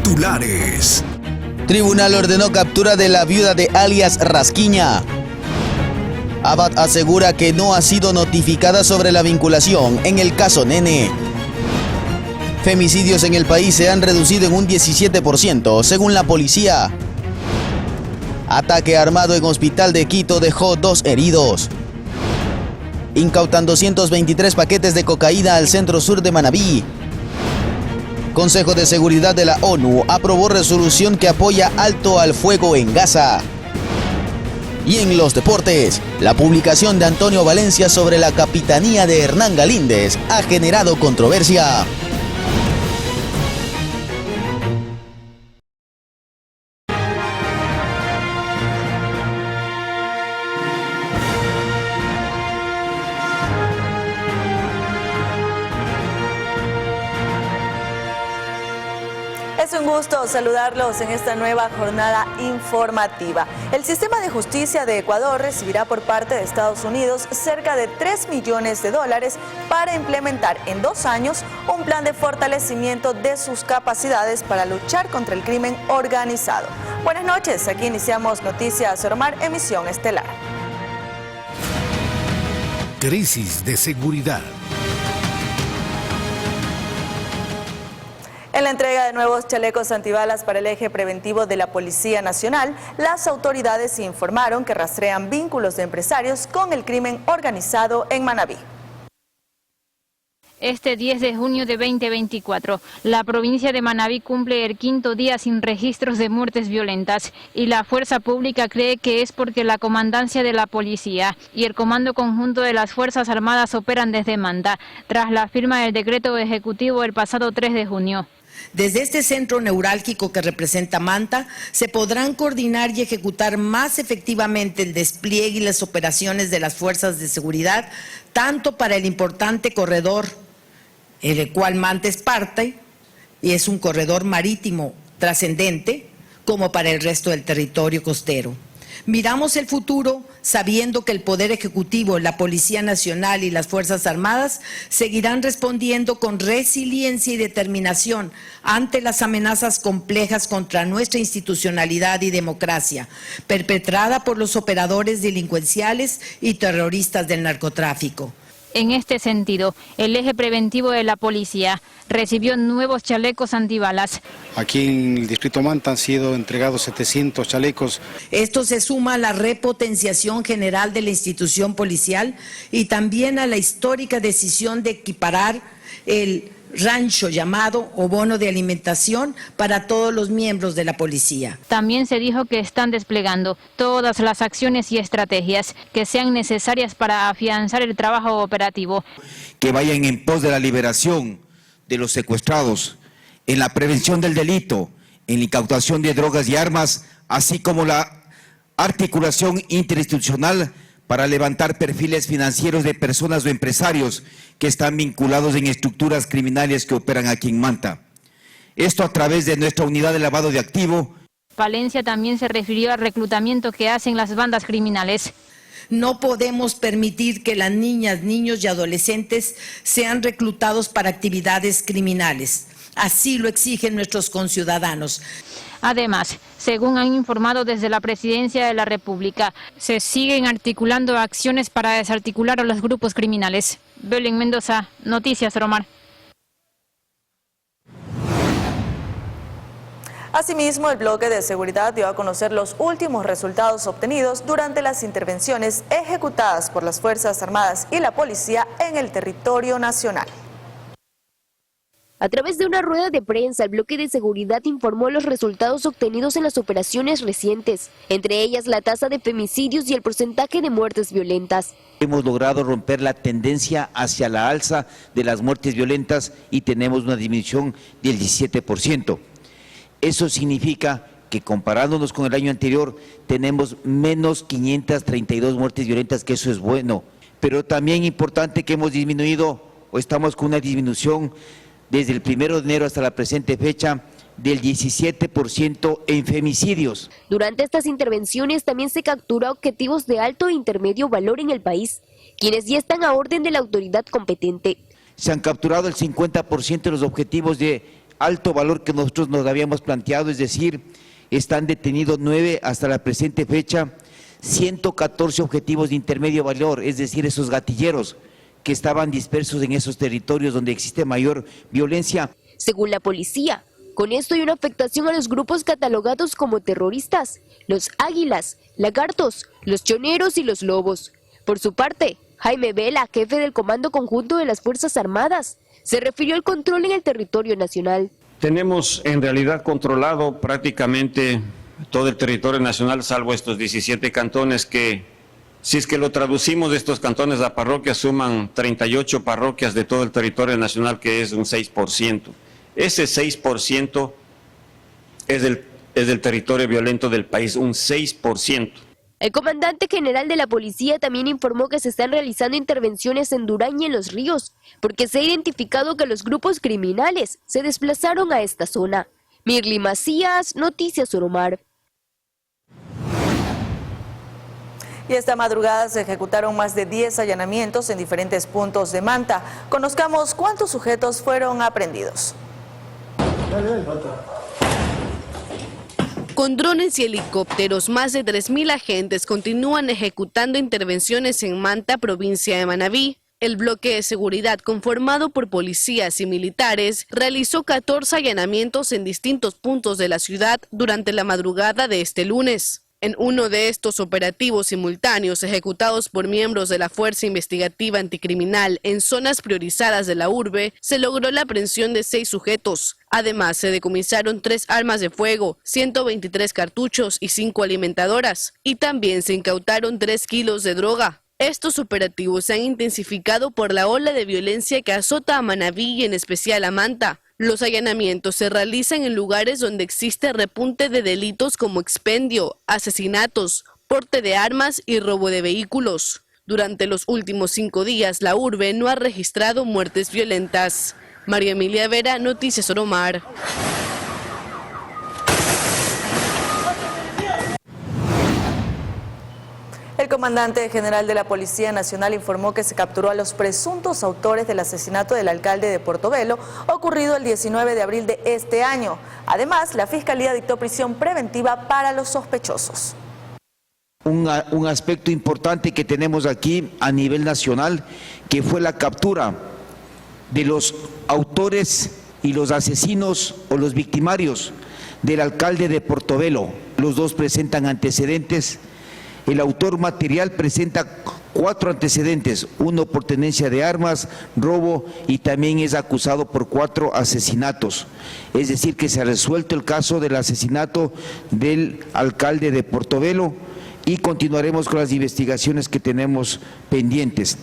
Titulares. Tribunal ordenó captura de la viuda de alias Rasquiña. Abad asegura que no ha sido notificada sobre la vinculación en el caso Nene. Femicidios en el país se han reducido en un 17%, según la policía. Ataque armado en hospital de Quito dejó 2 heridos. Incautan 223 paquetes de cocaína al centro sur de Manabí. Consejo de Seguridad de la ONU aprobó resolución que apoya alto al fuego en Gaza. Y en los deportes, la publicación de Antonio Valencia sobre la capitanía de Hernán Galíndez ha generado controversia. Es un gusto saludarlos en esta nueva jornada informativa. El sistema de justicia de Ecuador recibirá por parte de Estados Unidos cerca de $3 millones para implementar en 2 años un plan de fortalecimiento de sus capacidades para luchar contra el crimen organizado. Buenas noches, aquí iniciamos Noticias Oromar, emisión estelar. Crisis de seguridad. En la entrega de nuevos chalecos antibalas para el eje preventivo de la Policía Nacional, las autoridades informaron que rastrean vínculos de empresarios con el crimen organizado en Manabí. Este 10 de junio de 2024, la provincia de Manabí cumple el 5º día sin registros de muertes violentas y la fuerza pública cree que es porque la comandancia de la policía y el Comando Conjunto de las Fuerzas Armadas operan desde Manta, tras la firma del decreto ejecutivo el pasado 3 de junio. Desde este centro neurálgico que representa Manta, se podrán coordinar y ejecutar más efectivamente el despliegue y las operaciones de las fuerzas de seguridad, tanto para el importante corredor, en el cual Manta es parte, y es un corredor marítimo trascendente, como para el resto del territorio costero. Miramos el futuro sabiendo que el Poder Ejecutivo, la Policía Nacional y las Fuerzas Armadas seguirán respondiendo con resiliencia y determinación ante las amenazas complejas contra nuestra institucionalidad y democracia, perpetrada por los operadores delincuenciales y terroristas del narcotráfico. En este sentido, el eje preventivo de la policía recibió nuevos chalecos antibalas. Aquí en el distrito Manta han sido entregados 700 chalecos. Esto se suma a la repotenciación general de la institución policial y también a la histórica decisión de equiparar el rancho llamado o bono de alimentación para todos los miembros de la policía. También se dijo que están desplegando todas las acciones y estrategias que sean necesarias para afianzar el trabajo operativo. Que vayan en pos de la liberación de los secuestrados, en la prevención del delito, en la incautación de drogas y armas, así como la articulación interinstitucional para levantar perfiles financieros de personas o empresarios que están vinculados en estructuras criminales que operan aquí en Manta. Esto a través de nuestra unidad de lavado de activo. Valencia también se refirió al reclutamiento que hacen las bandas criminales. No podemos permitir que las niñas, niños y adolescentes sean reclutados para actividades criminales. Así lo exigen nuestros conciudadanos. Además, según han informado desde la Presidencia de la República, se siguen articulando acciones para desarticular a los grupos criminales. Belén Mendoza, Noticias Oromar. Asimismo, el bloque de seguridad dio a conocer los últimos resultados obtenidos durante las intervenciones ejecutadas por las Fuerzas Armadas y la Policía en el territorio nacional. A través de una rueda de prensa, el bloque de seguridad informó los resultados obtenidos en las operaciones recientes, entre ellas la tasa de femicidios y el porcentaje de muertes violentas. Hemos logrado romper la tendencia hacia la alza de las muertes violentas y tenemos una disminución del 17%. Eso significa que comparándonos con el año anterior tenemos menos 532 muertes violentas, que eso es bueno. Pero también importante que hemos disminuido o estamos con una disminución desde el 1 de enero hasta la presente fecha del 17% en femicidios. Durante estas intervenciones también se capturó objetivos de alto e intermedio valor en el país, quienes ya están a orden de la autoridad competente. Se han capturado el 50% de los objetivos de alto valor que nosotros nos habíamos planteado, es decir, están detenidos 9 hasta la presente fecha, 114 objetivos de intermedio valor, es decir, esos gatilleros que estaban dispersos en esos territorios donde existe mayor violencia. Según la policía, con esto hay una afectación a los grupos catalogados como terroristas, los águilas, lagartos, los choneros y los lobos. Por su parte, Jaime Vela, jefe del Comando Conjunto de las Fuerzas Armadas, se refirió al control en el territorio nacional. Tenemos en realidad controlado prácticamente todo el territorio nacional, salvo estos 17 cantones que, si es que lo traducimos de estos cantones a parroquias, suman 38 parroquias de todo el territorio nacional, que es un 6%. Ese 6% es del territorio violento del país, un 6%. El comandante general de la policía también informó que se están realizando intervenciones en Durán y en Los Ríos, porque se ha identificado que los grupos criminales se desplazaron a esta zona. Mirly Macías, Noticias Oromar. Y esta madrugada se ejecutaron más de 10 allanamientos en diferentes puntos de Manta. Conozcamos cuántos sujetos fueron aprehendidos. Con drones y helicópteros, más de 3.000 agentes continúan ejecutando intervenciones en Manta, provincia de Manabí. El bloque de seguridad, conformado por policías y militares, realizó 14 allanamientos en distintos puntos de la ciudad durante la madrugada de este lunes. En uno de estos operativos simultáneos ejecutados por miembros de la Fuerza Investigativa Anticriminal en zonas priorizadas de la urbe, se logró la aprehensión de 6 sujetos. Además, se decomisaron 3 armas de fuego, 123 cartuchos y 5 alimentadoras. Y también se incautaron 3 kilos de droga. Estos operativos se han intensificado por la ola de violencia que azota a Manabí y en especial a Manta. Los allanamientos se realizan en lugares donde existe repunte de delitos como expendio, asesinatos, porte de armas y robo de vehículos. Durante los últimos 5 días, la urbe no ha registrado muertes violentas. María Emilia Vera, Noticias Oromar. El comandante general de la Policía Nacional informó que se capturó a los presuntos autores del asesinato del alcalde de Portobelo, ocurrido el 19 de abril de este año. Además, la Fiscalía dictó prisión preventiva para los sospechosos. Un aspecto importante que tenemos aquí a nivel nacional, que fue la captura de los autores y los asesinos o los victimarios del alcalde de Portobelo. Los dos presentan antecedentes. El autor material presenta 4 antecedentes, 1 por tenencia de armas, robo, y también es acusado por 4 asesinatos. Es decir, que se ha resuelto el caso del asesinato del alcalde de Portobelo y continuaremos con las investigaciones que tenemos pendientes.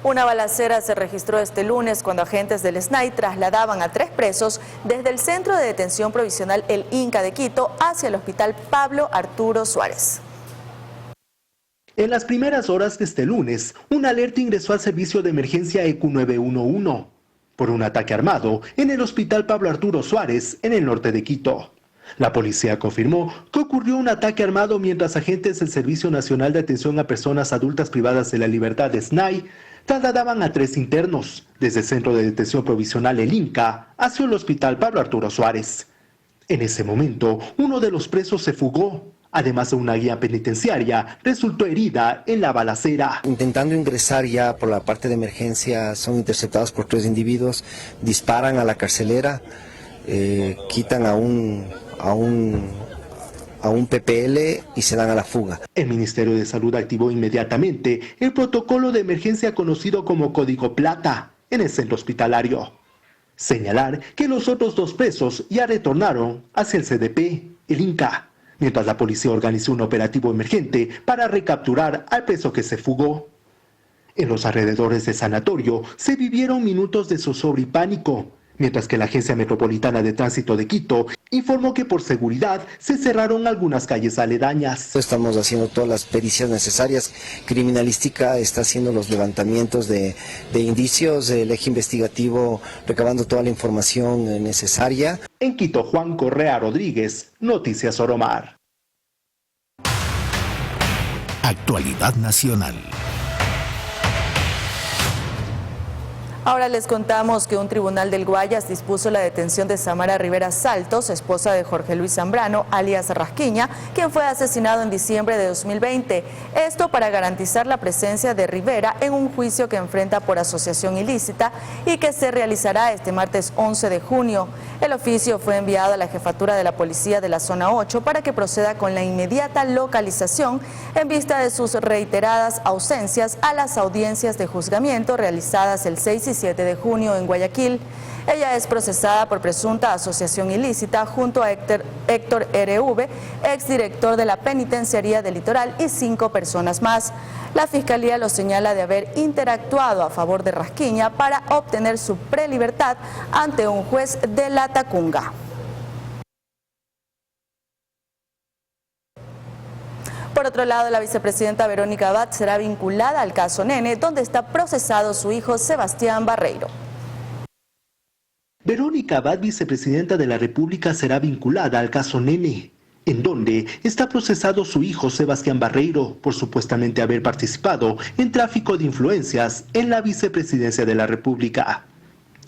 Una balacera se registró este lunes cuando agentes del SNAI trasladaban a 3 presos desde el Centro de Detención Provisional El Inca de Quito hacia el Hospital Pablo Arturo Suárez. En las primeras horas de este lunes, una alerta ingresó al servicio de emergencia EQ 911 por un ataque armado en el Hospital Pablo Arturo Suárez, en el norte de Quito. La policía confirmó que ocurrió un ataque armado mientras agentes del Servicio Nacional de Atención a Personas Adultas Privadas de la Libertad de SNAI trasladaban a 3 internos desde el Centro de Detención Provisional El Inca hacia el Hospital Pablo Arturo Suárez. En ese momento, uno de los presos se fugó. Además de una guía penitenciaria, resultó herida en la balacera. Intentando ingresar ya por la parte de emergencia, son interceptados por 3 individuos, disparan a la carcelera, quitan a un PPL y se dan a la fuga. El Ministerio de Salud activó inmediatamente el protocolo de emergencia conocido como Código Plata en el centro hospitalario. Señalar que los otros 2 presos ya retornaron hacia el CDP, el Inca, mientras la policía organizó un operativo emergente para recapturar al preso que se fugó. En los alrededores del sanatorio se vivieron minutos de zozobra y pánico, mientras que la Agencia Metropolitana de Tránsito de Quito informó que por seguridad se cerraron algunas calles aledañas. Estamos haciendo todas las pericias necesarias. Criminalística está haciendo los levantamientos de indicios, el eje investigativo recabando toda la información necesaria. En Quito, Juan Correa Rodríguez, Noticias Oromar. Actualidad nacional. Ahora les contamos que un tribunal del Guayas dispuso la detención de Samara Rivera Saltos, esposa de Jorge Luis Zambrano, alias Rasquiña, quien fue asesinado en diciembre de 2020. Esto para garantizar la presencia de Rivera en un juicio que enfrenta por asociación ilícita y que se realizará este martes 11 de junio. El oficio fue enviado a la jefatura de la policía de la zona 8 para que proceda con la inmediata localización en vista de sus reiteradas ausencias a las audiencias de juzgamiento realizadas el 6 y 7 de junio en Guayaquil. Ella es procesada por presunta asociación ilícita junto a Héctor R.V., exdirector de la Penitenciaría del Litoral, y 5 personas más. La Fiscalía lo señala de haber interactuado a favor de Rasquiña para obtener su prelibertad ante un juez de La Tacunga. Por otro lado, la vicepresidenta Verónica Abad será vinculada al caso Nene, donde está procesado su hijo Sebastián Barreiro. Verónica Abad, vicepresidenta de la República, será vinculada al caso Nene, en donde está procesado su hijo Sebastián Barreiro por supuestamente haber participado en tráfico de influencias en la vicepresidencia de la República.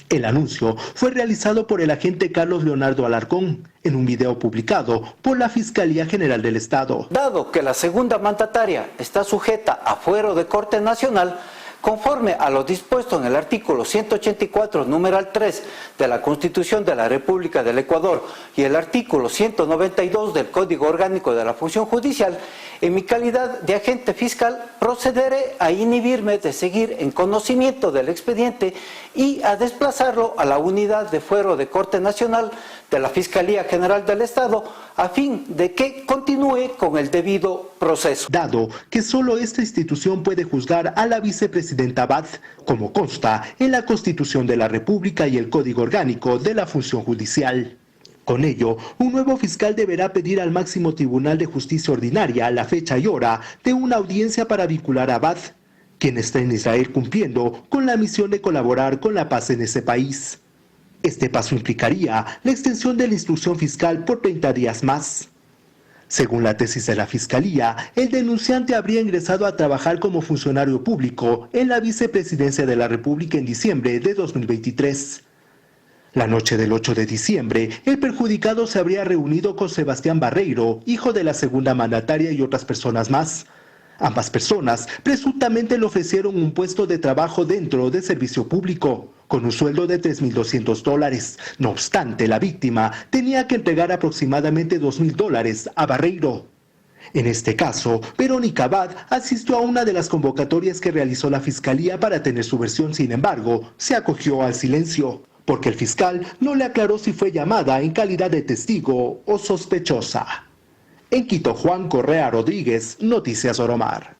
El anuncio fue realizado por el agente Carlos Leonardo Alarcón en un video publicado por la Fiscalía General del Estado. Dado que la segunda mandataria está sujeta a fuero de Corte Nacional, conforme a lo dispuesto en el artículo 184, numeral 3 de la Constitución de la República del Ecuador y el artículo 192 del Código Orgánico de la Función Judicial, en mi calidad de agente fiscal procederé a inhibirme de seguir en conocimiento del expediente y a desplazarlo a la unidad de fuero de Corte Nacional de la Fiscalía General del Estado a fin de que continúe con el debido proceso. Dado que solo esta institución puede juzgar a la vicepresidenta Abad, como consta en la Constitución de la República y el Código Orgánico de la Función Judicial. Con ello, un nuevo fiscal deberá pedir al máximo Tribunal de Justicia Ordinaria la fecha y hora de una audiencia para vincular a Abad, quien está en Israel cumpliendo con la misión de colaborar con la paz en ese país. Este paso implicaría la extensión de la instrucción fiscal por 30 días más. Según la tesis de la Fiscalía, el denunciante habría ingresado a trabajar como funcionario público en la vicepresidencia de la República en diciembre de 2023. La noche del 8 de diciembre, el perjudicado se habría reunido con Sebastián Barreiro, hijo de la segunda mandataria, y otras personas más. Ambas personas presuntamente le ofrecieron un puesto de trabajo dentro del servicio público, con un sueldo de $3,200. No obstante, la víctima tenía que entregar aproximadamente $2,000 a Barreiro. En este caso, Verónica Abad asistió a una de las convocatorias que realizó la Fiscalía para tener su versión. Sin embargo, se acogió al silencio, porque el fiscal no le aclaró si fue llamada en calidad de testigo o sospechosa. En Quito, Juan Correa Rodríguez, Noticias Oromar.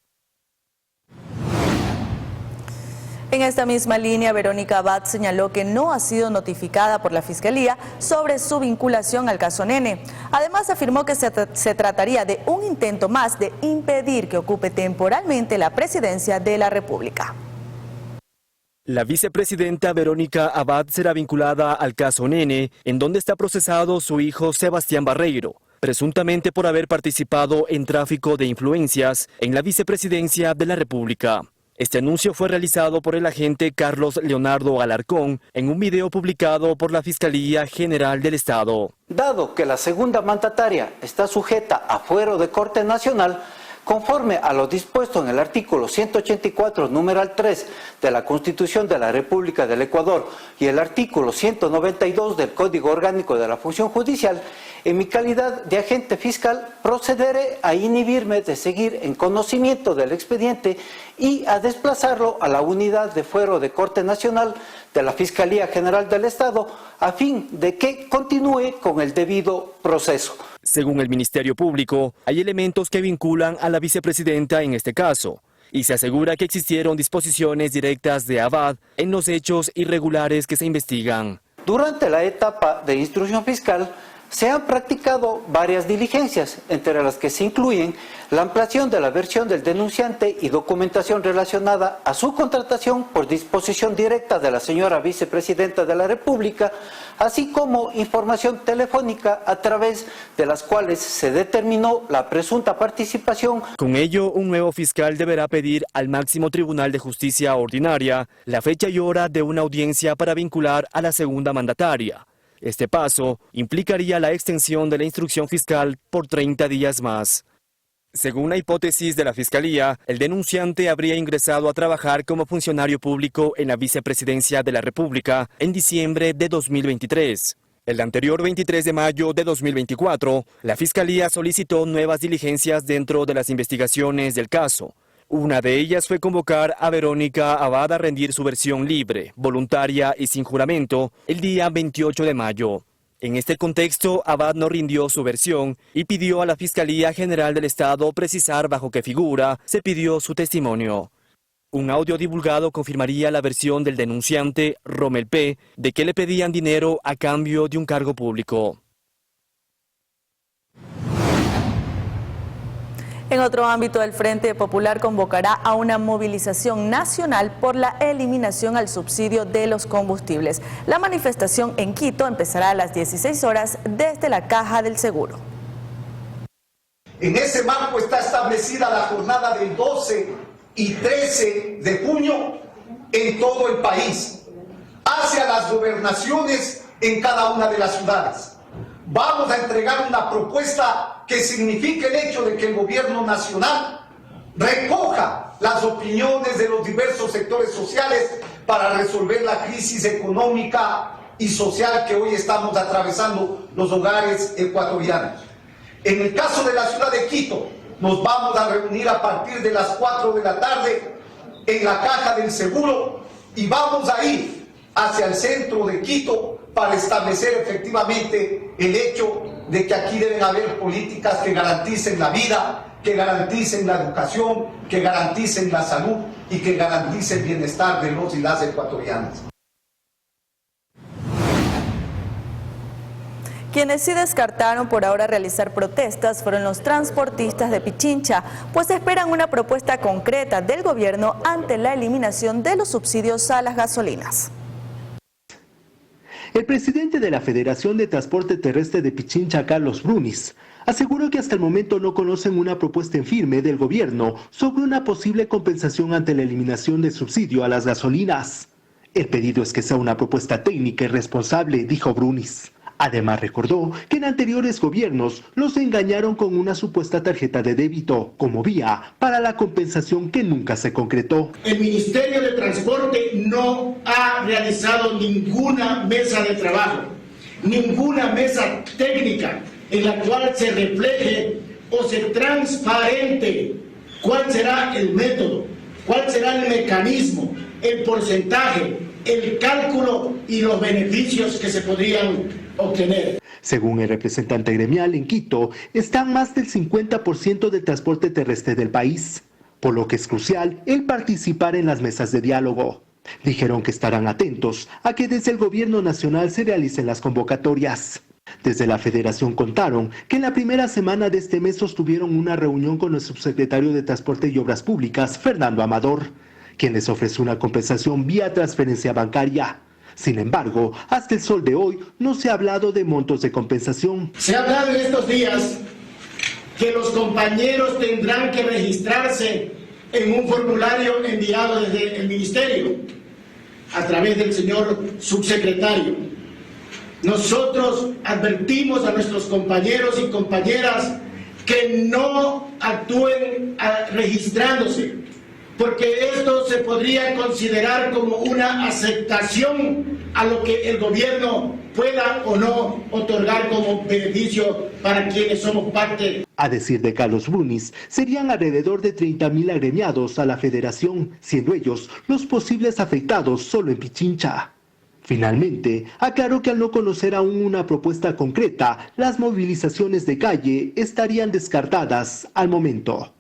En esta misma línea, Verónica Abad señaló que no ha sido notificada por la Fiscalía sobre su vinculación al caso Nene. Además, afirmó que se trataría de un intento más de impedir que ocupe temporalmente la presidencia de la República. La vicepresidenta Verónica Abad será vinculada al caso Nene, en donde está procesado su hijo Sebastián Barreiro, presuntamente por haber participado en tráfico de influencias en la vicepresidencia de la República. Este anuncio fue realizado por el agente Carlos Leonardo Alarcón en un video publicado por la Fiscalía General del Estado. Dado que la segunda mandataria está sujeta a fuero de Corte Nacional, conforme a lo dispuesto en el artículo 184, numeral 3 de la Constitución de la República del Ecuador y el artículo 192 del Código Orgánico de la Función Judicial, en mi calidad de agente fiscal procederé a inhibirme de seguir en conocimiento del expediente y a desplazarlo a la unidad de fuero de Corte Nacional de la Fiscalía General del Estado a fin de que continúe con el debido proceso. Según el Ministerio Público, hay elementos que vinculan a la vicepresidenta en este caso, y se asegura que existieron disposiciones directas de Abad en los hechos irregulares que se investigan. Durante la etapa de instrucción fiscal, se han practicado varias diligencias, entre las que se incluyen la ampliación de la versión del denunciante y documentación relacionada a su contratación por disposición directa de la señora vicepresidenta de la República, así como información telefónica a través de las cuales se determinó la presunta participación. Con ello, un nuevo fiscal deberá pedir al máximo Tribunal de Justicia Ordinaria la fecha y hora de una audiencia para vincular a la segunda mandataria. Este paso implicaría la extensión de la instrucción fiscal por 30 días más. Según la hipótesis de la Fiscalía, el denunciante habría ingresado a trabajar como funcionario público en la vicepresidencia de la República en diciembre de 2023. El anterior 23 de mayo de 2024, la Fiscalía solicitó nuevas diligencias dentro de las investigaciones del caso. Una de ellas fue convocar a Verónica Abad a rendir su versión libre, voluntaria y sin juramento el día 28 de mayo. En este contexto, Abad no rindió su versión y pidió a la Fiscalía General del Estado precisar bajo qué figura se pidió su testimonio. Un audio divulgado confirmaría la versión del denunciante, Rommel P., de que le pedían dinero a cambio de un cargo público. En otro ámbito, el Frente Popular convocará a una movilización nacional por la eliminación al subsidio de los combustibles. La manifestación en Quito empezará a las 16 horas desde la Caja del Seguro. En ese marco está establecida la jornada del 12 y 13 de junio en todo el país, hacia las gobernaciones en cada una de las ciudades. Vamos a entregar una propuesta que signifique el hecho de que el gobierno nacional recoja las opiniones de los diversos sectores sociales para resolver la crisis económica y social que hoy estamos atravesando los hogares ecuatorianos. En el caso de la ciudad de Quito, nos vamos a reunir a partir de las 4 de la tarde en la Caja del Seguro y vamos a ir hacia el centro de Quito para establecer efectivamente el hecho de que aquí deben haber políticas que garanticen la vida, que garanticen la educación, que garanticen la salud y que garanticen el bienestar de los y las ecuatorianas. Quienes sí descartaron por ahora realizar protestas fueron los transportistas de Pichincha, pues esperan una propuesta concreta del gobierno ante la eliminación de los subsidios a las gasolinas. El presidente de la Federación de Transporte Terrestre de Pichincha, Carlos Brunis, aseguró que hasta el momento no conocen una propuesta en firme del gobierno sobre una posible compensación ante la eliminación del subsidio a las gasolinas. El pedido es que sea una propuesta técnica y responsable, dijo Brunis. Además recordó que en anteriores gobiernos los engañaron con una supuesta tarjeta de débito como vía para la compensación que nunca se concretó. El Ministerio de Transporte no ha realizado ninguna mesa de trabajo, ninguna mesa técnica en la cual se refleje o se transparente cuál será el método, cuál será el mecanismo, el porcentaje, el cálculo y los beneficios que se podrían obtener. Según el representante gremial en Quito, están más del 50% del transporte terrestre del país, por lo que es crucial el participar en las mesas de diálogo. Dijeron que estarán atentos a que desde el gobierno nacional se realicen las convocatorias. Desde la Federación contaron que en la primera semana de este mes sostuvieron una reunión con el subsecretario de Transporte y Obras Públicas, Fernando Amador, quien les ofreció una compensación vía transferencia bancaria. Sin embargo, hasta el sol de hoy no se ha hablado de montos de compensación. Se ha hablado en estos días que los compañeros tendrán que registrarse en un formulario enviado desde el ministerio a través del señor subsecretario. Nosotros advertimos a nuestros compañeros y compañeras que no actúen registrándose, porque esto se podría considerar como una aceptación a lo que el gobierno pueda o no otorgar como beneficio para quienes somos parte. A decir de Carlos Brunis, serían alrededor de 30.000 agremiados a la federación, siendo ellos los posibles afectados solo en Pichincha. Finalmente, aclaró que al no conocer aún una propuesta concreta, las movilizaciones de calle estarían descartadas al momento.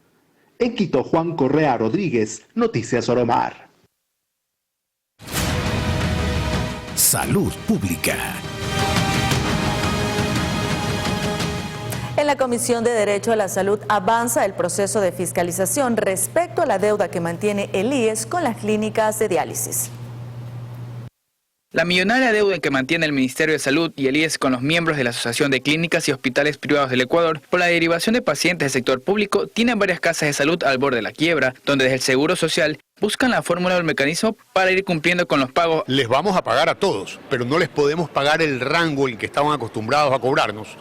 En Quito, Juan Correa Rodríguez, Noticias Oromar. Salud Pública. En la Comisión de Derecho a la Salud avanza el proceso de fiscalización respecto a la deuda que mantiene el IES con las clínicas de diálisis. La millonaria deuda que mantiene el Ministerio de Salud y el IES con los miembros de la Asociación de Clínicas y Hospitales Privados del Ecuador por la derivación de pacientes del sector público tiene varias casas de salud al borde de la quiebra, donde desde el Seguro Social buscan la fórmula o el mecanismo para ir cumpliendo con los pagos. Les vamos a pagar a todos, pero no les podemos pagar el rango en que estaban acostumbrados a cobrarnos,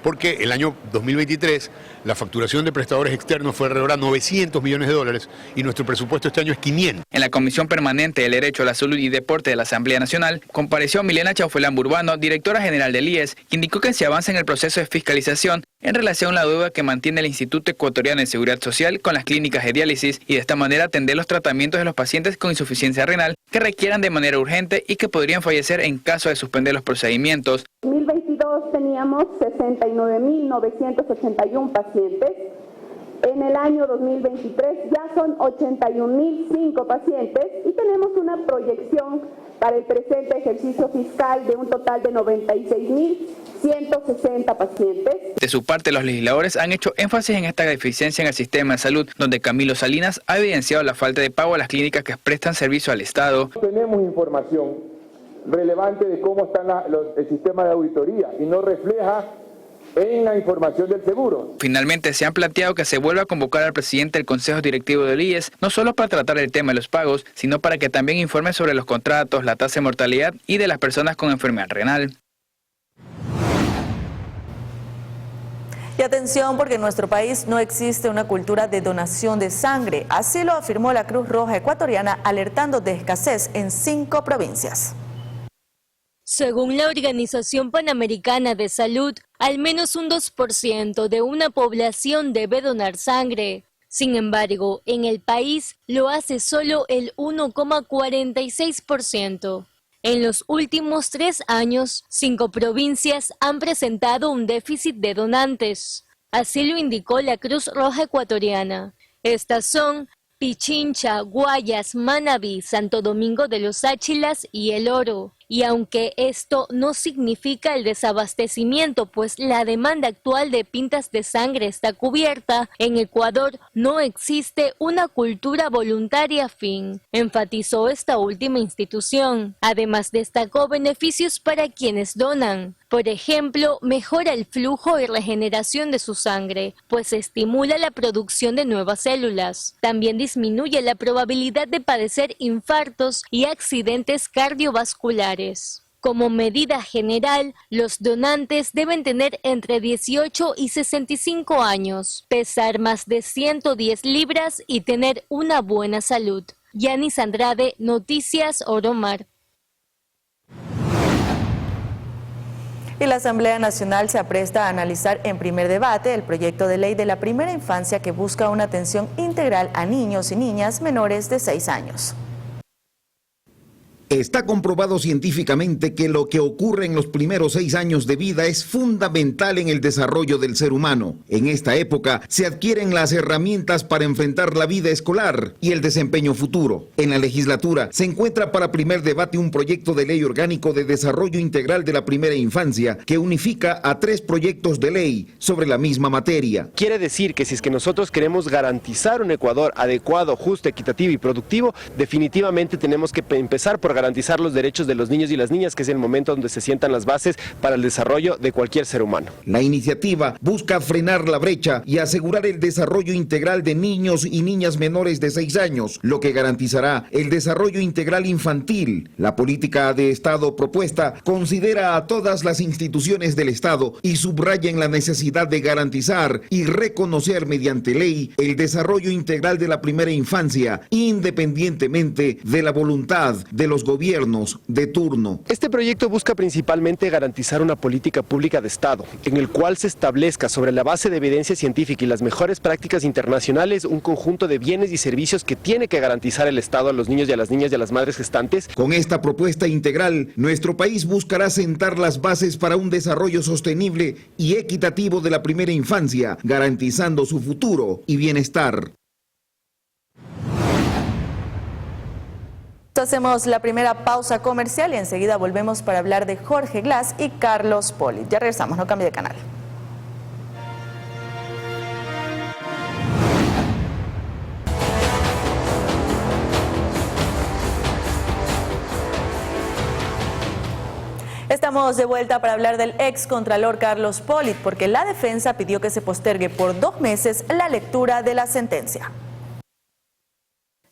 porque el año 2023 la facturación de prestadores externos fue alrededor de $900 millones y nuestro presupuesto este año es 500. En la Comisión Permanente del Derecho a la Salud y Deporte de la Asamblea Nacional compareció Milena Chaufelán Burbano, directora general del IES, que indicó que se avanza en el proceso de fiscalización en relación a la deuda que mantiene el Instituto Ecuatoriano de Seguridad Social con las clínicas de diálisis y de esta manera atender los tratamientos de los pacientes con insuficiencia renal que requieran de manera urgente y que podrían fallecer en caso de suspender los procedimientos. En 2022 teníamos 69.981 pacientes. En el año 2023 ya son 81.005 pacientes y tenemos una proyección para el presente ejercicio fiscal de un total de 96.160 pacientes. De su parte, los legisladores han hecho énfasis en esta deficiencia en el sistema de salud, donde Camilo Salinas ha evidenciado la falta de pago a las clínicas que prestan servicio al Estado. Tenemos información relevante de cómo está el sistema de auditoría y no refleja en la información del seguro. Finalmente, se han planteado que se vuelva a convocar al presidente del Consejo Directivo del IES, no solo para tratar el tema de los pagos, sino para que también informe sobre los contratos, la tasa de mortalidad y de las personas con enfermedad renal. Y atención, porque en nuestro país no existe una cultura de donación de sangre. Así lo afirmó la Cruz Roja Ecuatoriana, alertando de escasez en 5 provincias. Según la Organización Panamericana de Salud, al menos un 2% de una población debe donar sangre. Sin embargo, en el país lo hace solo el 1,46%. En los últimos 3 años, 5 provincias han presentado un déficit de donantes. Así lo indicó la Cruz Roja Ecuatoriana. Estas son Pichincha, Guayas, Manabí, Santo Domingo de los Áchilas y El Oro. Y aunque esto no significa el desabastecimiento, pues la demanda actual de pintas de sangre está cubierta, en Ecuador no existe una cultura voluntaria afín, enfatizó esta última institución. Además, destacó beneficios para quienes donan. Por ejemplo, mejora el flujo y regeneración de su sangre, pues estimula la producción de nuevas células. También disminuye la probabilidad de padecer infartos y accidentes cardiovasculares. Como medida general, los donantes deben tener entre 18 y 65 años, pesar más de 110 libras y tener una buena salud. Yanis Andrade, Noticias Oromar. Y la Asamblea Nacional se apresta a analizar en primer debate el proyecto de ley de la primera infancia que busca una atención integral a niños y niñas menores de 6 años. Está comprobado científicamente que lo que ocurre en los primeros 6 años de vida es fundamental en el desarrollo del ser humano. En esta época se adquieren las herramientas para enfrentar la vida escolar y el desempeño futuro. En la legislatura se encuentra para primer debate un proyecto de ley orgánico de desarrollo integral de la primera infancia que unifica a 3 proyectos de ley sobre la misma materia. Quiere decir que si es que nosotros queremos garantizar un Ecuador adecuado, justo, equitativo y productivo, definitivamente tenemos que empezar por garantizar los derechos de los niños y las niñas, que es el momento donde se sientan las bases para el desarrollo de cualquier ser humano. La iniciativa busca frenar la brecha y asegurar el desarrollo integral de niños y niñas menores de 6 años, lo que garantizará el desarrollo integral infantil. La política de Estado propuesta considera a todas las instituciones del Estado y subraya en la necesidad de garantizar y reconocer mediante ley el desarrollo integral de la primera infancia, independientemente de la voluntad de los gobiernos de turno. Este proyecto busca principalmente garantizar una política pública de Estado, en el cual se establezca sobre la base de evidencia científica y las mejores prácticas internacionales un conjunto de bienes y servicios que tiene que garantizar el Estado a los niños y a las niñas y a las madres gestantes. Con esta propuesta integral, nuestro país buscará sentar las bases para un desarrollo sostenible y equitativo de la primera infancia, garantizando su futuro y bienestar. Hacemos la primera pausa comercial y enseguida volvemos para hablar de Jorge Glass y Carlos Poli. Ya regresamos, no cambie de canal. Estamos de vuelta para hablar del excontralor Carlos Pollitt, porque la defensa pidió que se postergue por 2 meses la lectura de la sentencia.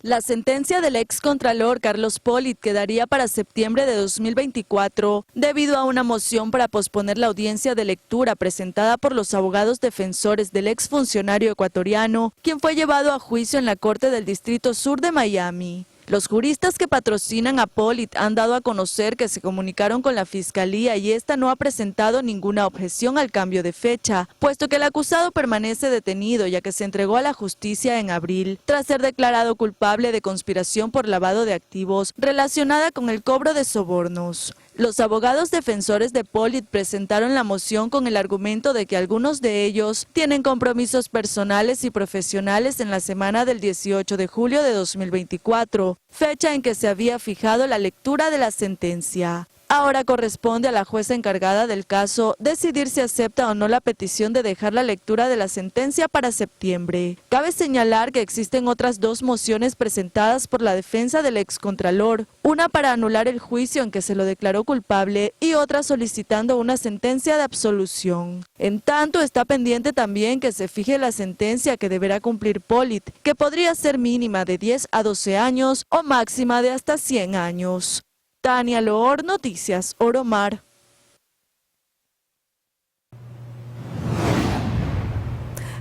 La sentencia del excontralor Carlos Pollitt quedaría para septiembre de 2024 debido a una moción para posponer la audiencia de lectura presentada por los abogados defensores del exfuncionario ecuatoriano, quien fue llevado a juicio en la Corte del Distrito Sur de Miami. Los juristas que patrocinan a Pollitt han dado a conocer que se comunicaron con la Fiscalía y esta no ha presentado ninguna objeción al cambio de fecha, puesto que el acusado permanece detenido ya que se entregó a la justicia en abril, tras ser declarado culpable de conspiración por lavado de activos relacionada con el cobro de sobornos. Los abogados defensores de Pollitt presentaron la moción con el argumento de que algunos de ellos tienen compromisos personales y profesionales en la semana del 18 de julio de 2024, fecha en que se había fijado la lectura de la sentencia. Ahora corresponde a la jueza encargada del caso decidir si acepta o no la petición de dejar la lectura de la sentencia para septiembre. Cabe señalar que existen otras 2 mociones presentadas por la defensa del excontralor, una para anular el juicio en que se lo declaró culpable y otra solicitando una sentencia de absolución. En tanto, está pendiente también que se fije la sentencia que deberá cumplir Pollitt, que podría ser mínima de 10 a 12 años o máxima de hasta 100 años. Tania Loor, Noticias Oro Mar.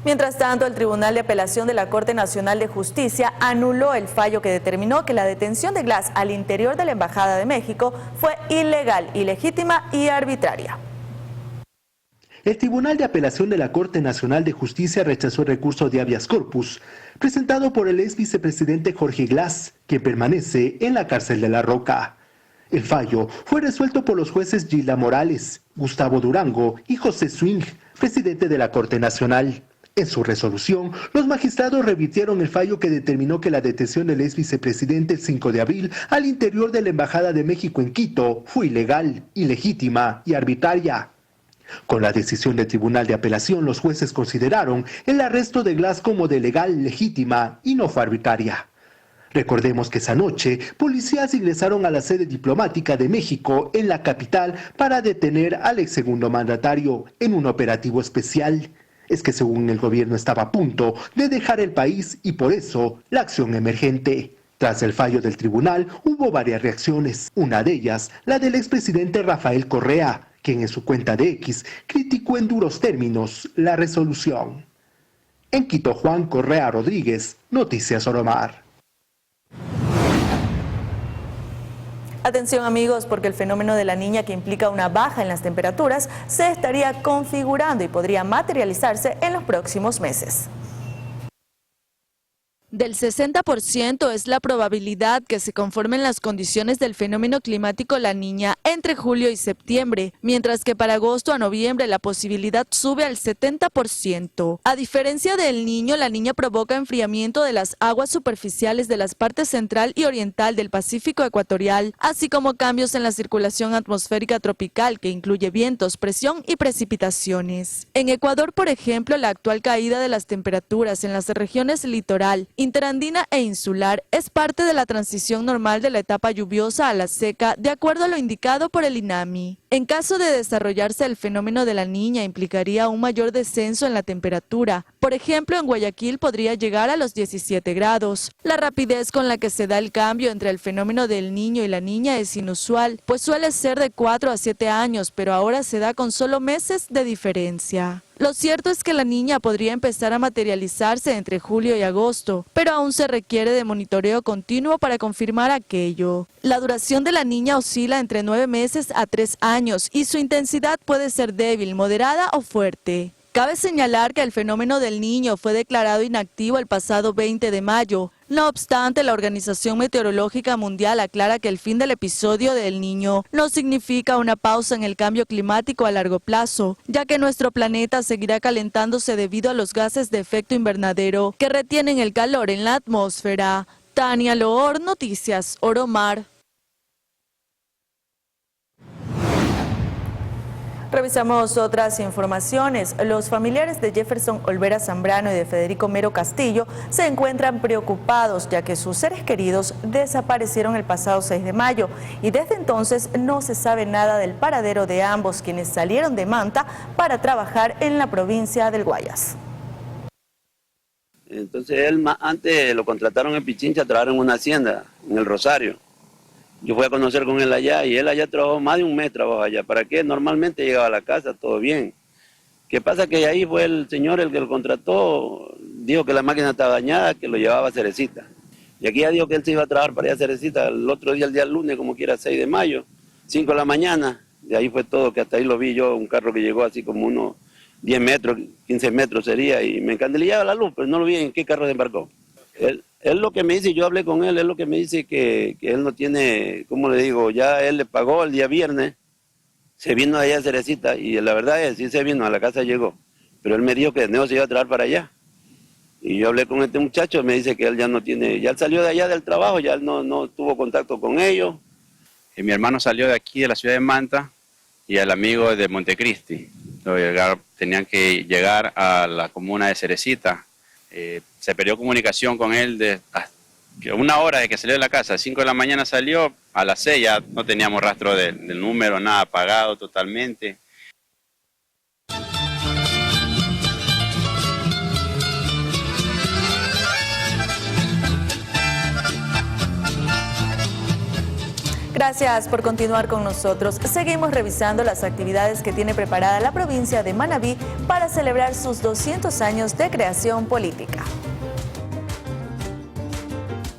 Mientras tanto, el Tribunal de Apelación de la Corte Nacional de Justicia anuló el fallo que determinó que la detención de Glass al interior de la Embajada de México fue ilegal, ilegítima y arbitraria. El Tribunal de Apelación de la Corte Nacional de Justicia rechazó el recurso de habeas corpus presentado por el ex vicepresidente Jorge Glass, quien permanece en la cárcel de La Roca. El fallo fue resuelto por los jueces Gilda Morales, Gustavo Durango y José Swing, presidente de la Corte Nacional. En su resolución, los magistrados revirtieron el fallo que determinó que la detención del ex vicepresidente el 5 de abril al interior de la Embajada de México en Quito fue ilegal, ilegítima y arbitraria. Con la decisión del Tribunal de Apelación, los jueces consideraron el arresto de Glass como de legal, legítima y no fue arbitraria. Recordemos que esa noche, policías ingresaron a la sede diplomática de México en la capital para detener al ex segundo mandatario en un operativo especial. Es que según el gobierno estaba a punto de dejar el país y por eso la acción emergente. Tras el fallo del tribunal hubo varias reacciones, una de ellas la del expresidente Rafael Correa, quien en su cuenta de X criticó en duros términos la resolución. En Quito, Juan Correa Rodríguez, Noticias Oro Mar. Atención amigos, porque el fenómeno de la niña que implica una baja en las temperaturas se estaría configurando y podría materializarse en los próximos meses. Del 60% es la probabilidad que se conformen las condiciones del fenómeno climático La Niña entre julio y septiembre, mientras que para agosto a noviembre la posibilidad sube al 70%. A diferencia del Niño, La Niña provoca enfriamiento de las aguas superficiales de las partes central y oriental del Pacífico ecuatorial, así como cambios en la circulación atmosférica tropical que incluye vientos, presión y precipitaciones. En Ecuador, por ejemplo, la actual caída de las temperaturas en las regiones litoral, interandina e insular es parte de la transición normal de la etapa lluviosa a la seca, de acuerdo a lo indicado por el INAMI. En caso de desarrollarse el fenómeno de La Niña, implicaría un mayor descenso en la temperatura. Por ejemplo, en Guayaquil podría llegar a los 17 grados. La rapidez con la que se da el cambio entre el fenómeno del Niño y La Niña es inusual, pues suele ser de 4 a 7 años, pero ahora se da con solo meses de diferencia. Lo cierto es que La Niña podría empezar a materializarse entre julio y agosto, pero aún se requiere de monitoreo continuo para confirmar aquello. La duración de La Niña oscila entre 9 meses a 3 años y su intensidad puede ser débil, moderada o fuerte. Cabe señalar que el fenómeno del Niño fue declarado inactivo el pasado 20 de mayo. No obstante, la Organización Meteorológica Mundial aclara que el fin del episodio del Niño no significa una pausa en el cambio climático a largo plazo, ya que nuestro planeta seguirá calentándose debido a los gases de efecto invernadero que retienen el calor en la atmósfera. Tania Loor, Noticias Oro Mar. Revisamos otras informaciones. Los familiares de Jefferson Olvera Zambrano y de Federico Mero Castillo se encuentran preocupados ya que sus seres queridos desaparecieron el pasado 6 de mayo y desde entonces no se sabe nada del paradero de ambos, quienes salieron de Manta para trabajar en la provincia del Guayas. Entonces él antes lo contrataron en Pichincha a trabajar en una hacienda, en el Rosario. Yo fui a conocer con él allá y él allá trabajó más de un mes, trabajó allá. ¿Para qué? Normalmente llegaba a la casa, todo bien. ¿Qué pasa? Que ahí fue el señor el que lo contrató, dijo que la máquina estaba dañada, que lo llevaba a Cerecita. Y aquí ya dijo que él se iba a trabajar para ir a Cerecita el otro día, el día lunes, como quiera, 6 de mayo, 5 de la mañana. Y ahí fue todo, que hasta ahí lo vi yo, un carro que llegó así como unos 10 metros, 15 metros sería, y me encandilaba la luz, pero no lo vi en qué carro se embarcó. Él lo que me dice, yo hablé con él, él lo que me dice que él no tiene, ¿cómo le digo? Ya él le pagó el día viernes, se vino allá a Cerecita y la verdad es, sí se vino, a la casa llegó, pero él me dijo que de nuevo se iba a trabajar para allá. Y yo hablé con este muchacho, me dice que él ya no tiene, ya él salió de allá del trabajo, ya él no tuvo contacto con ellos. Y mi hermano salió de aquí, de la ciudad de Manta, y el amigo de Montecristi. Tenían que llegar a la comuna de Cerecita. Se perdió comunicación con él de una hora de que salió de la casa, a 5 de la mañana salió, a las 6 ya no teníamos rastro del número, nada, apagado totalmente. Gracias por continuar con nosotros. Seguimos revisando las actividades que tiene preparada la provincia de Manabí para celebrar sus 200 años de creación política.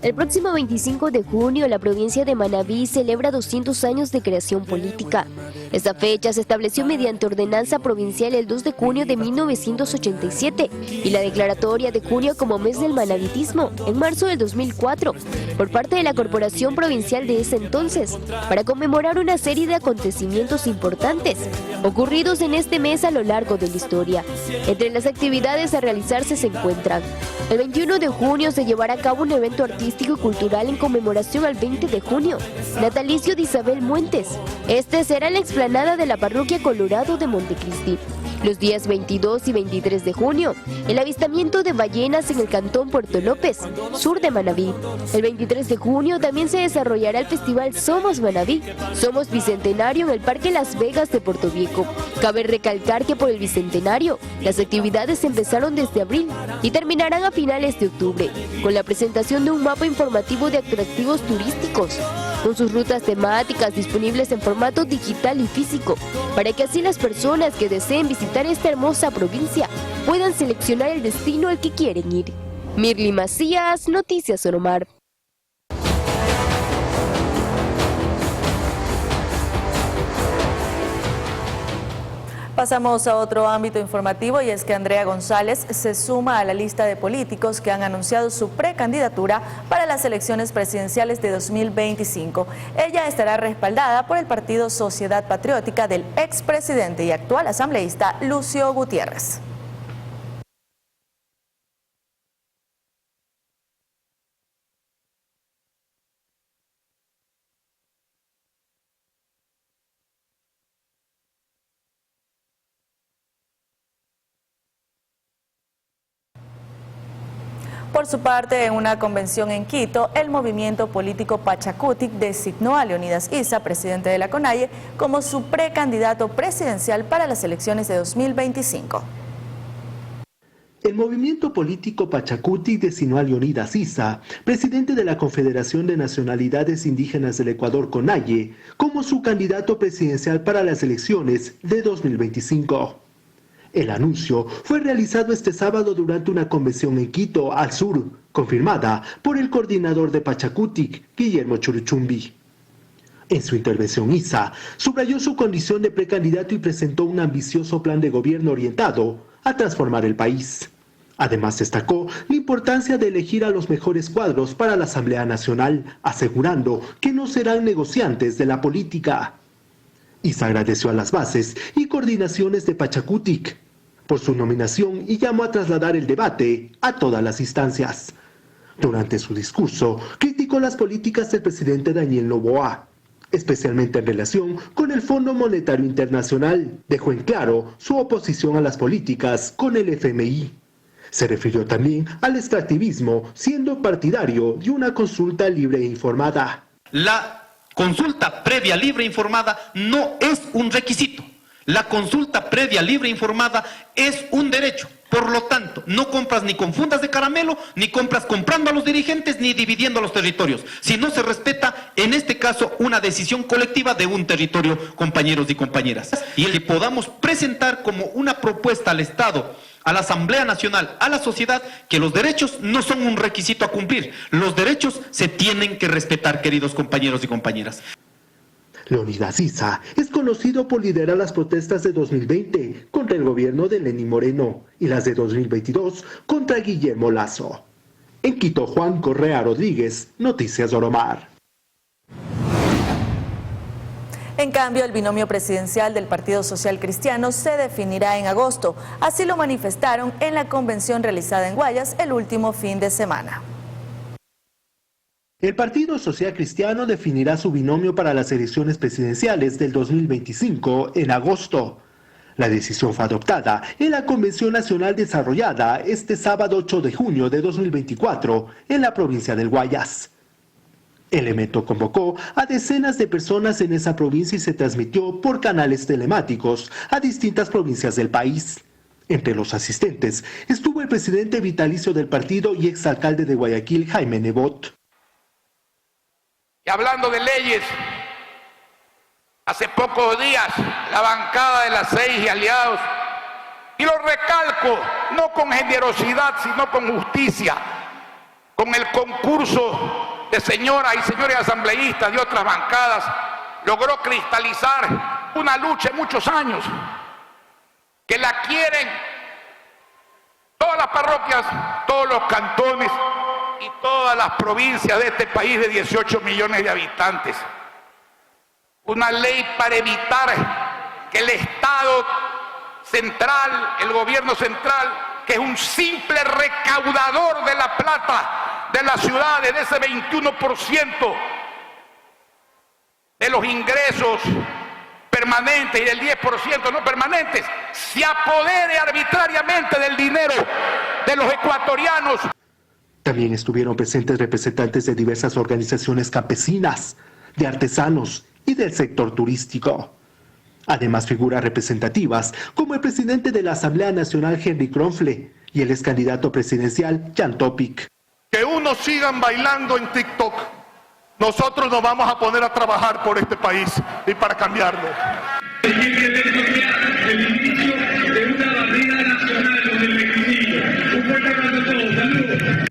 El próximo 25 de junio, la provincia de Manabí celebra 200 años de creación política. Esta fecha se estableció mediante ordenanza provincial el 2 de junio de 1987 y la declaratoria de junio como mes del manabitismo en marzo del 2004 por parte de la Corporación Provincial de ese entonces para conmemorar una serie de acontecimientos importantes ocurridos en este mes a lo largo de la historia. Entre las actividades a realizarse se encuentran: el 21 de junio se llevará a cabo un evento artístico y cultural en conmemoración al 20 de junio, natalicio de Isabel Muentes. Este será en la explanada de la parroquia Colorado de Montecristi. Los días 22 y 23 de junio, el avistamiento de ballenas en el cantón Puerto López, sur de Manabí. El 23 de junio también se desarrollará el festival Somos Manabí, Somos Bicentenario en el Parque Las Vegas de Puerto Viejo. Cabe recalcar que por el Bicentenario, las actividades empezaron desde abril y terminarán a finales de octubre, con la presentación de un mapa informativo de atractivos turísticos, con sus rutas temáticas disponibles en formato digital y físico, para que así las personas que deseen visitar esta hermosa provincia puedan seleccionar el destino al que quieren ir. Mirly Macías, Noticias Oromar. Pasamos a otro ámbito informativo y es que Andrea González se suma a la lista de políticos que han anunciado su precandidatura para las elecciones presidenciales de 2025. Ella estará respaldada por el partido Sociedad Patriótica del expresidente y actual asambleísta Lucio Gutiérrez. Por su parte, en una convención en Quito, el movimiento político Pachacutic designó a Leonidas Issa, presidente de la CONAIE, como su precandidato presidencial para las elecciones de 2025. El movimiento político Pachacutic designó a Leonidas Issa, presidente de la Confederación de Nacionalidades Indígenas del Ecuador, CONAIE, como su candidato presidencial para las elecciones de 2025. El anuncio fue realizado este sábado durante una convención en Quito, al sur, confirmada por el coordinador de Pachacutic, Guillermo Churuchumbi. En su intervención, Issa subrayó su condición de precandidato y presentó un ambicioso plan de gobierno orientado a transformar el país. Además, destacó la importancia de elegir a los mejores cuadros para la Asamblea Nacional, asegurando que no serán negociantes de la política. Issa agradeció a las bases y coordinaciones de Pachacutic por su nominación y llamó a trasladar el debate a todas las instancias. Durante su discurso, criticó las políticas del presidente Daniel Noboa. especialmente en relación con el Fondo Monetario Internacional. Dejó en claro su oposición a las políticas con el FMI. Se refirió también al extractivismo, siendo partidario de una consulta libre e informada. La consulta previa, libre e informada no es un requisito. La consulta previa, libre e informada es un derecho. Por lo tanto, no compras ni con fundas de caramelo, ni compras comprando a los dirigentes, ni dividiendo los territorios. Si no se respeta, en este caso, una decisión colectiva de un territorio, compañeros y compañeras. Y el que podamos presentar como una propuesta al Estado, a la Asamblea Nacional, a la sociedad, que los derechos no son un requisito a cumplir. Los derechos se tienen que respetar, queridos compañeros y compañeras. Leonidas Issa es conocido por liderar las protestas de 2020 contra el gobierno de Lenín Moreno y las de 2022 contra Guillermo Lasso. En Quito, Juan Correa Rodríguez, Noticias Oromar. En cambio, el binomio presidencial del Partido Social Cristiano se definirá en agosto. Así lo manifestaron en la convención realizada en Guayas el último fin de semana. El Partido Social Cristiano definirá su binomio para las elecciones presidenciales del 2025 en agosto. La decisión fue adoptada en la Convención Nacional desarrollada este sábado 8 de junio de 2024 en la provincia del Guayas. El evento convocó a decenas de personas en esa provincia y se transmitió por canales telemáticos a distintas provincias del país. Entre los asistentes estuvo el presidente vitalicio del partido y exalcalde de Guayaquil, Jaime Nebot. Y hablando de leyes, hace pocos días la bancada de las 6 y aliados, y lo recalco, no con generosidad, sino con justicia, con el concurso de señoras y señores asambleístas de otras bancadas, logró cristalizar una lucha de muchos años, que la quieren todas las parroquias, todos los cantones, y todas las provincias de este país de 18 millones de habitantes. Una ley para evitar que el Estado central, el gobierno central, que es un simple recaudador de la plata de las ciudades, de ese 21% de los ingresos permanentes y del 10% no permanentes, se apodere arbitrariamente del dinero de los ecuatorianos. También estuvieron presentes representantes de diversas organizaciones campesinas, de artesanos y del sector turístico. Además, figuras representativas como el presidente de la Asamblea Nacional, Henry Kronfle, y el ex candidato presidencial, Jan Topic. Que unos sigan bailando en TikTok. Nosotros nos vamos a poner a trabajar por este país y para cambiarlo. El inicio de una barrera nacional con el equilibrio. Un fuerte abrazo a todos. Saludos.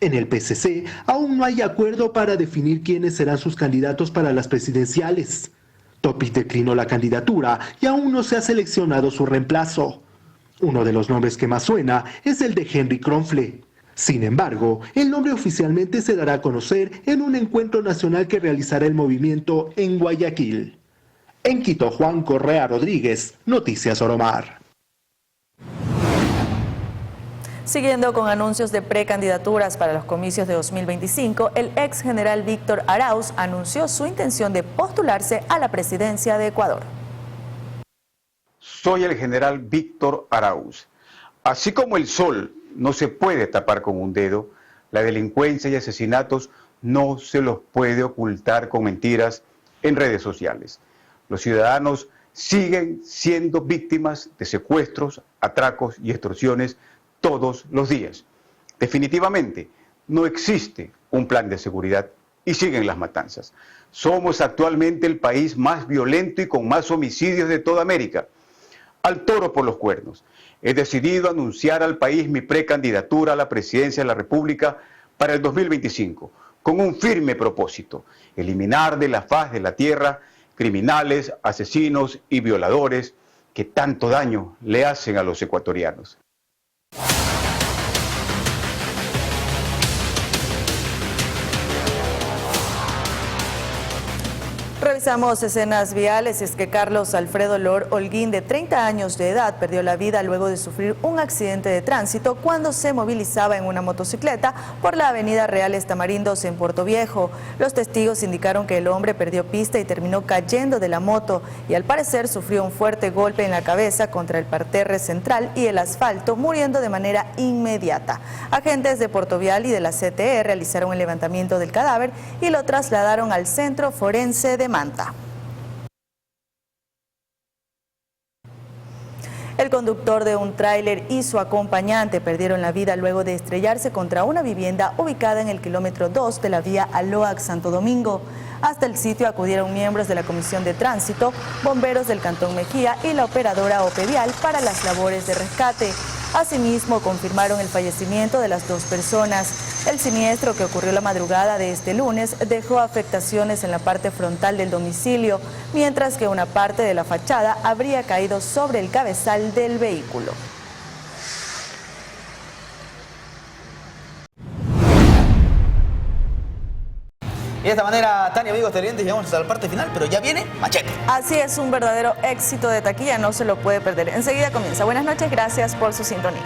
En el PCC aún no hay acuerdo para definir quiénes serán sus candidatos para las presidenciales. Topic declinó la candidatura y aún no se ha seleccionado su reemplazo. Uno de los nombres que más suena es el de Henry Kronfle. Sin embargo, el nombre oficialmente se dará a conocer en un encuentro nacional que realizará el movimiento en Guayaquil. En Quito, Juan Correa Rodríguez, Noticias Oromar. Siguiendo con anuncios de precandidaturas para los comicios de 2025, el ex general Víctor Arauz anunció su intención de postularse a la presidencia de Ecuador. Soy el general Víctor Arauz. Así como el sol no se puede tapar con un dedo, la delincuencia y asesinatos no se los puede ocultar con mentiras en redes sociales. Los ciudadanos siguen siendo víctimas de secuestros, atracos y extorsiones todos los días. Definitivamente, no existe un plan de seguridad y siguen las matanzas. Somos actualmente el país más violento y con más homicidios de toda América. Al toro por los cuernos. He decidido anunciar al país mi precandidatura a la presidencia de la República para el 2025, con un firme propósito: eliminar de la faz de la tierra criminales, asesinos y violadores que tanto daño le hacen a los ecuatorianos. Revisamos escenas viales. Es que Carlos Alfredo Lor Holguín, de 30 años de edad, perdió la vida luego de sufrir un accidente de tránsito cuando se movilizaba en una motocicleta por la avenida Reales Tamarindos en Puerto Viejo. Los testigos indicaron que el hombre perdió pista y terminó cayendo de la moto y al parecer sufrió un fuerte golpe en la cabeza contra el parterre central y el asfalto, muriendo de manera inmediata. Agentes de Portovial y de la CTE realizaron el levantamiento del cadáver y lo trasladaron al Centro Forense de Manta. El conductor de un tráiler y su acompañante perdieron la vida luego de estrellarse contra una vivienda ubicada en el kilómetro 2 de la vía Aloac-Santo Domingo. Hasta el sitio acudieron miembros de la Comisión de Tránsito, bomberos del Cantón Mejía y la operadora Opevial para las labores de rescate. Asimismo, confirmaron el fallecimiento de las dos personas. El siniestro, que ocurrió la madrugada de este lunes, dejó afectaciones en la parte frontal del domicilio, mientras que una parte de la fachada habría caído sobre el cabezal del vehículo. Y de esta manera, Tania, amigos televidentes, llegamos hasta la parte final, pero ya viene Machete. Así es, un verdadero éxito de taquilla, no se lo puede perder. Enseguida comienza. Buenas noches, gracias por su sintonía.